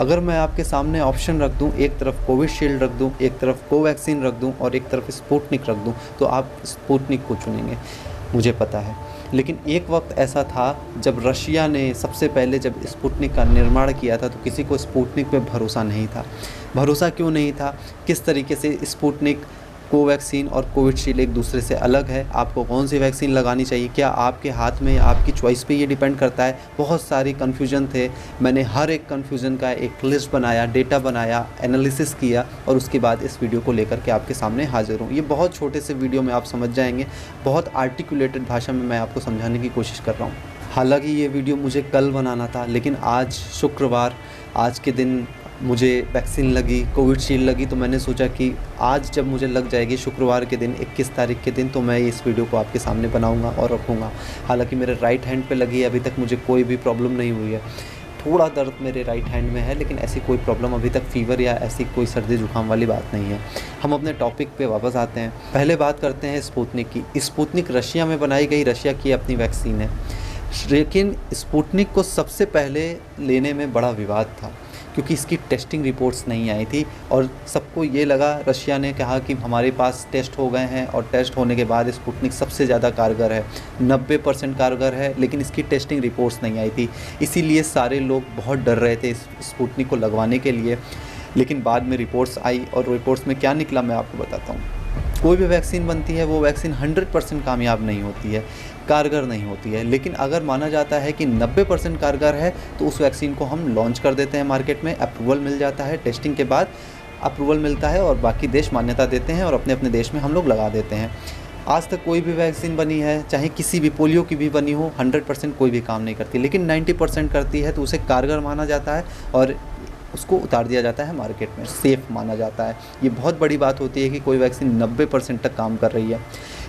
अगर मैं आपके सामने ऑप्शन रख दूं, एक तरफ कोविशील्ड रख दूं, एक तरफ कोवैक्सीन रख दूं और एक तरफ स्पुतनिक रख दूं, तो आप स्पुतनिक को चुनेंगे, मुझे पता है। लेकिन एक वक्त ऐसा था जब रशिया ने सबसे पहले जब स्पुतनिक का निर्माण किया था, तो किसी को स्पुतनिक पे भरोसा नहीं था। भरोसा क्यों नहीं था? किस तरीके से स्पुतनिक, कोवैक्सीन और कोविशील्ड एक दूसरे से अलग है, आपको कौन सी वैक्सीन लगानी चाहिए, क्या आपके हाथ में, आपकी चॉइस पे ये डिपेंड करता है। बहुत सारी कन्फ्यूजन थे। मैंने हर एक कन्फ्यूजन का एक लिस्ट बनाया, डेटा बनाया, एनालिसिस किया और उसके बाद इस वीडियो को लेकर के आपके सामने हाजिर हूँ। ये बहुत छोटे से वीडियो में आप समझ जाएंगे, बहुत आर्टिकुलेटेड भाषा में मैं आपको समझाने की कोशिश कर रहा हूँ। हालांकि ये वीडियो मुझे कल बनाना था, लेकिन आज शुक्रवार, आज के दिन मुझे वैक्सीन लगी, कोविशील्ड लगी, तो मैंने सोचा कि आज जब मुझे लग जाएगी शुक्रवार के दिन 21 तारीख के दिन, तो मैं इस वीडियो को आपके सामने बनाऊंगा और रखूँगा। हालांकि मेरे राइट हैंड पे लगी है, अभी तक मुझे कोई भी प्रॉब्लम नहीं हुई है। थोड़ा दर्द मेरे राइट हैंड में है, लेकिन ऐसी कोई प्रॉब्लम अभी तक, फीवर या ऐसी कोई सर्दी जुकाम वाली बात नहीं है। हम अपने टॉपिक पे वापस आते हैं। पहले बात करते हैं स्पुतनिक की। स्पुतनिक रशिया में बनाई गई, रशिया की अपनी वैक्सीन है। लेकिन स्पुतनिक को सबसे पहले लेने में बड़ा विवाद था, क्योंकि इसकी टेस्टिंग रिपोर्ट्स नहीं आई थी और सबको ये लगा, रशिया ने कहा कि हमारे पास टेस्ट हो गए हैं और टेस्ट होने के बाद स्पुतनिक सबसे ज़्यादा कारगर है, 90% कारगर है, लेकिन इसकी टेस्टिंग रिपोर्ट्स नहीं आई थी। इसीलिए सारे लोग बहुत डर रहे थे स्पुतनिक को लगवाने के लिए। लेकिन बाद में रिपोर्ट्स आई और रिपोर्ट्स में क्या निकला मैं आपको बताता हूँ। कोई भी वैक्सीन बनती है, वो वैक्सीन 100% कामयाब नहीं होती है, कारगर नहीं होती है। लेकिन अगर माना जाता है कि 90% कारगर है, तो उस वैक्सीन को हम लॉन्च कर देते हैं मार्केट में, अप्रूवल मिल जाता है, टेस्टिंग के बाद अप्रूवल मिलता है और बाकी देश मान्यता देते हैं और अपने अपने देश में हम लोग लगा देते हैं। आज तक कोई भी वैक्सीन बनी है, चाहे किसी भी, पोलियो की भी बनी हो, 100% कोई भी काम नहीं करती, लेकिन 90% करती है, तो उसे कारगर माना जाता है और उसको उतार दिया जाता है मार्केट में, सेफ़ माना जाता है। ये बहुत बड़ी बात होती है कि कोई वैक्सीन 90% तक काम कर रही है।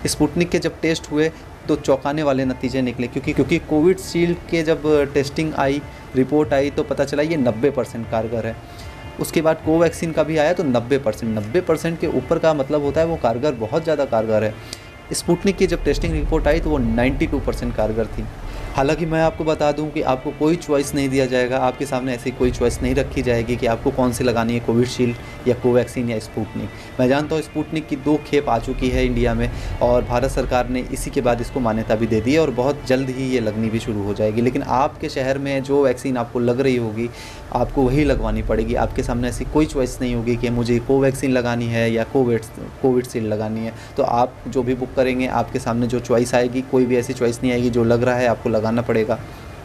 स्पुतनिक के जब टेस्ट हुए तो चौंकाने वाले नतीजे निकले, क्योंकि कोविशील्ड के जब टेस्टिंग आई, रिपोर्ट आई, तो पता चला ये 90% कारगर है। उसके बाद कोवैक्सीन का भी आया तो 90% के ऊपर का मतलब होता है वो कारगर, बहुत ज़्यादा कारगर है। स्पुतनिक की जब टेस्टिंग रिपोर्ट आई तो वो 92% कारगर थी। हालांकि मैं आपको बता दूं कि आपको कोई चॉइस नहीं दिया जाएगा, आपके सामने ऐसी कोई चॉइस नहीं रखी जाएगी कि आपको कौन सी लगानी है, कोविशील्ड या कोवैक्सीन या स्पुतनिक। मैं जानता हूँ स्पुतनिक की 2 खेप आ चुकी है इंडिया में और भारत सरकार ने इसी के बाद इसको मान्यता भी दे दी है और बहुत जल्द ही ये लगनी भी शुरू हो जाएगी। लेकिन आपके शहर में जो वैक्सीन आपको लग रही होगी, आपको वही लगवानी पड़ेगी। आपके सामने ऐसी कोई चॉइस नहीं होगी कि मुझे कोवैक्सीन लगानी है या कोविशील्ड लगानी है। तो आप जो भी बुक करेंगे, आपके सामने जो चॉइस आएगी, कोई भी ऐसी चॉइस नहीं आएगी, जो लग रहा है आपको लगाना पड़ेगा।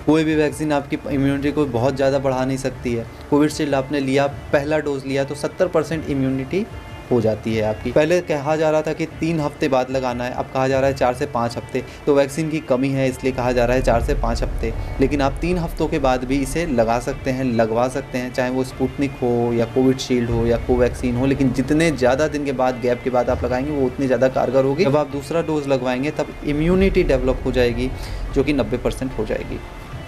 कोई भी वैक्सीन आपकी इम्यूनिटी को बहुत ज़्यादा बढ़ा नहीं सकती है। कोविशील्ड आपने लिया, पहला डोज लिया, तो 70% इम्यूनिटी हो जाती है आपकी। पहले कहा जा रहा था कि 3 हफ्ते बाद लगाना है, अब कहा जा रहा है 4 से 5 हफ्ते। तो वैक्सीन की कमी है, इसलिए कहा जा रहा है 4 से 5 हफ्ते। लेकिन आप 3 हफ्तों के बाद भी इसे लगा सकते हैं, लगवा सकते हैं, चाहे वो स्पुतनिक हो या कोविशील्ड हो या कोवैक्सीन हो। लेकिन जितने ज़्यादा दिन के बाद, गैप के बाद आप लगाएंगे, वो उतनी ज़्यादा कारगर होगी। जब आप दूसरा डोज लगवाएंगे तब इम्यूनिटी डेवलप हो जाएगी, जो कि 90% हो जाएगी।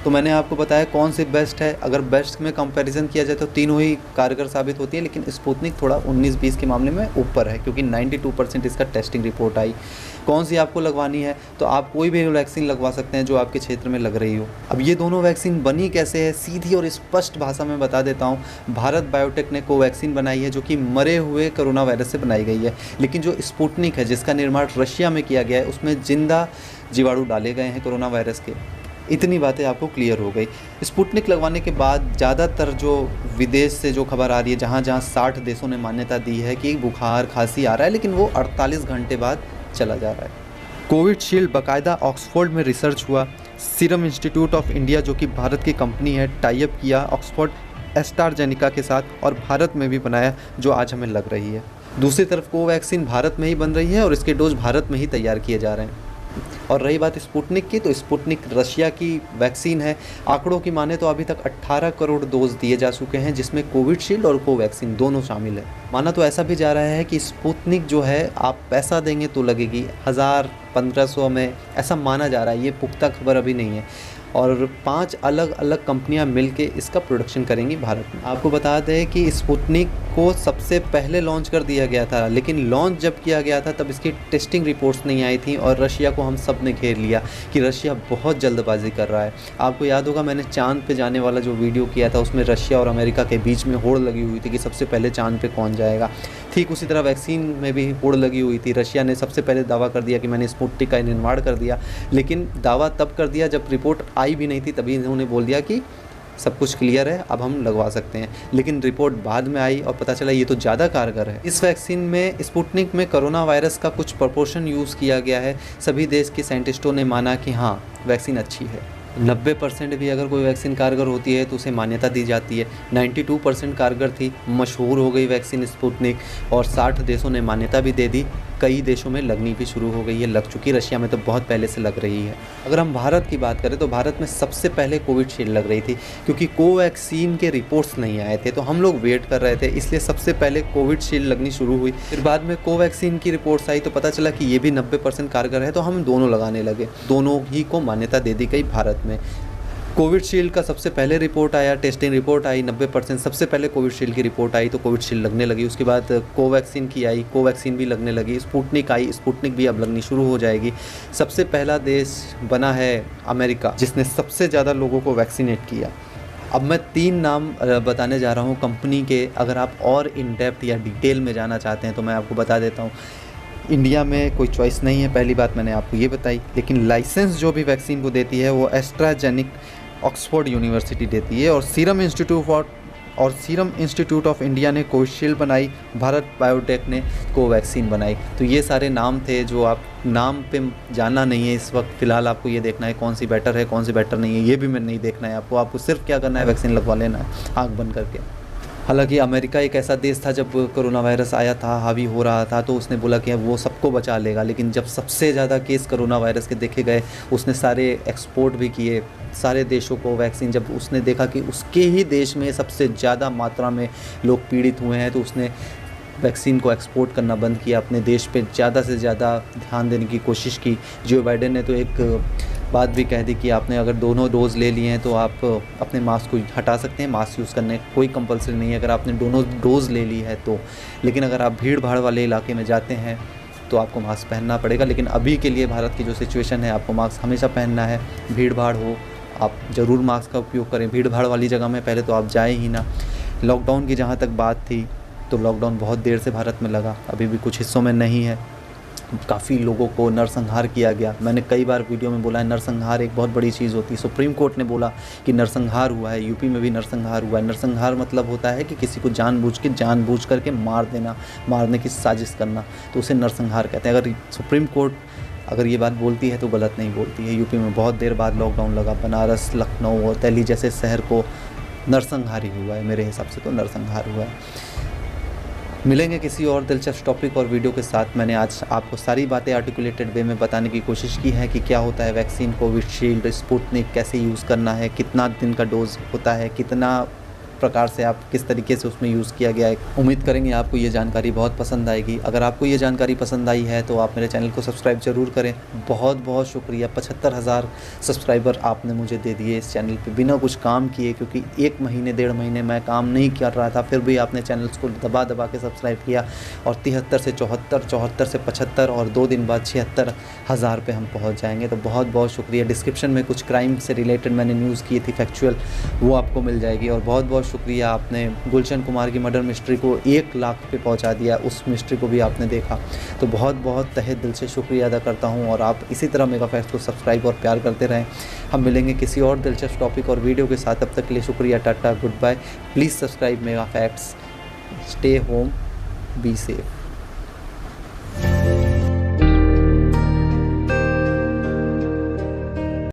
तो मैंने आपको बताया कौन सी बेस्ट है। अगर बेस्ट में कंपैरिजन किया जाए तो तीनों ही कारगर साबित होती है, लेकिन स्पुतनिक थोड़ा 19-20 के मामले में ऊपर है, क्योंकि 92% इसका टेस्टिंग रिपोर्ट आई। कौन सी आपको लगवानी है, तो आप कोई भी वैक्सीन लगवा सकते हैं जो आपके क्षेत्र में लग रही हो। अब ये दोनों वैक्सीन बनी कैसे है, सीधी और स्पष्ट भाषा में बता देता हूँ। भारत बायोटेक ने कोवैक्सीन बनाई है, जो कि मरे हुए कोरोना वायरस से बनाई गई है। लेकिन जो स्पुतनिक है, जिसका निर्माण रशिया में किया गया है, उसमें जिंदा जीवाणु डाले गए हैं कोरोना वायरस के। इतनी बातें आपको क्लियर हो गई। स्पुतनिक लगवाने के बाद ज़्यादातर जो विदेश से जो खबर आ रही है, जहाँ जहाँ 60 देशों ने मान्यता दी है कि बुखार खांसी आ रहा है, लेकिन वो 48 घंटे बाद चला जा रहा है। कोविशील्ड बाकायदा ऑक्सफोर्ड में रिसर्च हुआ। सीरम इंस्टीट्यूट ऑफ इंडिया, जो कि भारत की कंपनी है, टाई अप किया ऑक्सफोर्ड एस्ट्राजेनेका के साथ और भारत में भी बनाया, जो आज हमें लग रही है। दूसरी तरफ कोवैक्सीन भारत में ही बन रही है और इसके डोज भारत में ही तैयार किए जा रहे हैं। और रही बात स्पुतनिक की, तो स्पुतनिक रशिया की वैक्सीन है। आंकड़ों की माने तो अभी तक 18 करोड़ डोज दिए जा चुके हैं, जिसमें कोविशील्ड और कोवैक्सीन दोनों शामिल है। माना तो ऐसा भी जा रहा है कि स्पुतनिक जो है, आप पैसा देंगे तो लगेगी 1000-1500 में, ऐसा माना जा रहा है। ये पुख्ता खबर अभी नहीं है। और 5 अलग अलग कंपनियां मिलके इसका प्रोडक्शन करेंगी भारत में। आपको बता दें कि स्पुतनिक को सबसे पहले लॉन्च कर दिया गया था, लेकिन लॉन्च जब किया गया था तब इसकी टेस्टिंग रिपोर्ट्स नहीं आई थी और रशिया को हम सब ने घेर लिया कि रशिया बहुत जल्दबाजी कर रहा है। आपको याद होगा मैंने चांद पे जाने वाला जो वीडियो किया था उसमें रशिया और अमेरिका के बीच में होड़ लगी हुई थी कि सबसे पहले चांद पे कौन जाएगा। ठीक उसी तरह वैक्सीन में भी होड़ लगी हुई थी। रशिया ने सबसे पहले दावा कर दिया कि मैंने स्पुतनिक का निर्माण कर दिया, लेकिन दावा तब कर दिया जब रिपोर्ट आई भी नहीं थी, तभी इन्होंने बोल दिया कि सब कुछ क्लियर है, अब हम लगवा सकते हैं। लेकिन रिपोर्ट बाद में आई और पता चला ये तो ज़्यादा कारगर है। इस वैक्सीन में स्पुतनिक में कोरोना वायरस का कुछ प्रोपोर्शन यूज़ किया गया है। सभी देश के साइंटिस्टों ने माना कि हाँ वैक्सीन अच्छी है। 90% भी अगर कोई वैक्सीन कारगर होती है तो उसे मान्यता दी जाती है। 92% कारगर थी, मशहूर हो गई वैक्सीन स्पुतनिक और 60 देशों ने मान्यता भी दे दी। कई देशों में लगनी भी शुरू हो गई है, लग चुकी। रशिया में तो बहुत पहले से लग रही है। अगर हम भारत की बात करें तो भारत में सबसे पहले कोविशील्ड लग रही थी, क्योंकि कोवैक्सीन के रिपोर्ट्स नहीं आए थे तो हम लोग वेट कर रहे थे, इसलिए सबसे पहले कोविशील्ड लगनी शुरू हुई। फिर बाद में कोवैक्सीन की रिपोर्ट्स आई तो पता चला कि ये भी 90% कारगर है, तो हम दोनों लगाने लगे। दोनों ही को मान्यता दे दी गई भारत में। कोविशील्ड का सबसे पहले रिपोर्ट आया, टेस्टिंग रिपोर्ट आई 90%, सबसे पहले कोविशील्ड की रिपोर्ट आई तो कोविशील्ड लगने लगी। उसके बाद कोवैक्सीन की आई, कोवैक्सीन भी लगने लगी। स्पुतनिक आई, स्पुतनिक भी अब लगनी शुरू हो जाएगी। सबसे पहला देश बना है अमेरिका, जिसने सबसे ज़्यादा लोगों को वैक्सीनेट किया। अब मैं 3 नाम बताने जा रहा हूँ कंपनी के। अगर आप और इन डेप्थ या डिटेल में जाना चाहते हैं तो मैं आपको बता देता हूँ। इंडिया में कोई चॉइस नहीं है, पहली बात मैंने आपको ये बताई, लेकिन लाइसेंस जो भी वैक्सीन को देती है वो एस्ट्राजेनिक ऑक्सफोर्ड यूनिवर्सिटी देती है, और सीरम इंस्टीट्यूट ऑफ इंडिया ने कोविशील्ड बनाई, भारत बायोटेक ने कोवैक्सीन बनाई। तो ये सारे नाम थे जो आप नाम पे जानना नहीं है इस वक्त। फ़िलहाल आपको ये देखना है कौन सी बेटर है कौन सी बेटर नहीं है, ये भी मैं नहीं देखना है आपको सिर्फ क्या करना है, वैक्सीन लगवा लेना है आँख बंद करके। हालांकि अमेरिका एक ऐसा देश था जब कोरोना वायरस आया था, हावी हो रहा था, तो उसने बोला कि वो सबको बचा लेगा, लेकिन जब सबसे ज़्यादा केस कोरोना वायरस के देखे गए उसने सारे एक्सपोर्ट भी किए सारे देशों को वैक्सीन। जब उसने देखा कि उसके ही देश में सबसे ज़्यादा मात्रा में लोग पीड़ित हुए हैं तो उसने वैक्सीन को एक्सपोर्ट करना बंद किया, अपने देश पे ज़्यादा से ज़्यादा ध्यान देने की कोशिश की। जो बाइडेन ने तो एक बात भी कह दी कि आपने अगर दोनों डोज ले लिए हैं तो आप अपने मास्क को हटा सकते हैं, मास्क यूज़ करने कोई कंपलसरी नहीं है अगर आपने दोनों डोज ले ली है तो। लेकिन अगर आप भीड़ भाड़ वाले इलाके में जाते हैं तो आपको मास्क पहनना पड़ेगा। लेकिन अभी के लिए भारत की जो सिचुएशन है, आपको मास्क हमेशा पहनना है। भीड़ भाड़ हो आप ज़रूर मास्क का उपयोग करें, भीड़ भाड़ वाली जगह में पहले तो आप जाए ही ना। लॉकडाउन की जहाँ तक बात थी तो लॉकडाउन बहुत देर से भारत में लगा, अभी भी कुछ हिस्सों में नहीं है। काफ़ी लोगों को नरसंहार किया गया। मैंने कई बार वीडियो में बोला है नरसंहार एक बहुत बड़ी चीज़ होती है। सुप्रीम कोर्ट ने बोला कि नरसंहार हुआ है, यूपी में भी नरसंहार हुआ है। नरसंहार मतलब होता है कि किसी को जानबूझ करके मार देना, मारने की साजिश करना, तो उसे नरसंहार कहते हैं। अगर सुप्रीम कोर्ट अगर ये बात बोलती है तो गलत नहीं बोलती है। यूपी में बहुत देर बाद लॉकडाउन लगा, बनारस, लखनऊ और दिल्ली जैसे शहर को नरसंहार ही हुआ है, मेरे हिसाब से तो नरसंहार हुआ है। मिलेंगे किसी और दिलचस्प टॉपिक और वीडियो के साथ। मैंने आज आपको सारी बातें आर्टिकुलेटेड वे में बताने की कोशिश की है कि क्या होता है वैक्सीन, कोविशील्ड, स्पुतनिक कैसे यूज़ करना है, कितना दिन का डोज होता है, कितना प्रकार से आप किस तरीके से उसमें यूज़ किया गया है। उम्मीद करेंगे आपको ये जानकारी बहुत पसंद आएगी। अगर आपको ये जानकारी पसंद आई है तो आप मेरे चैनल को सब्सक्राइब ज़रूर करें। बहुत बहुत शुक्रिया, 75,000 सब्सक्राइबर आपने मुझे दे दिए इस चैनल पे बिना कुछ काम किए, क्योंकि 1 महीने 1.5 महीने मैं काम नहीं कर रहा था, फिर भी आपने चैनल्स को दबा के सब्सक्राइब किया और 73 से 74, 74 से 75 और 2 दिन बाद 76,000 पे हम पहुँच जाएँगे। तो बहुत बहुत शुक्रिया। डिस्क्रिप्शन में कुछ क्राइम से रिलेटेड मैंने न्यूज़ की थी फैक्चुअल, वो आपको मिल जाएगी। और बहुत बहुत शुक्रिया, आपने गुलशन कुमार की मर्डर मिस्ट्री को 1 लाख पे पहुंचा दिया, उस मिस्ट्री को भी आपने देखा। तो बहुत बहुत तहे दिल से शुक्रिया अदा करता हूं और आप इसी तरह मेगा फैक्ट्स को सब्सक्राइब और प्यार करते रहें। हम मिलेंगे किसी और दिलचस्प टॉपिक और वीडियो के साथ, तब तक के लिए शुक्रिया, tata, good bye. Please subscribe mega facts. Stay home, be safe.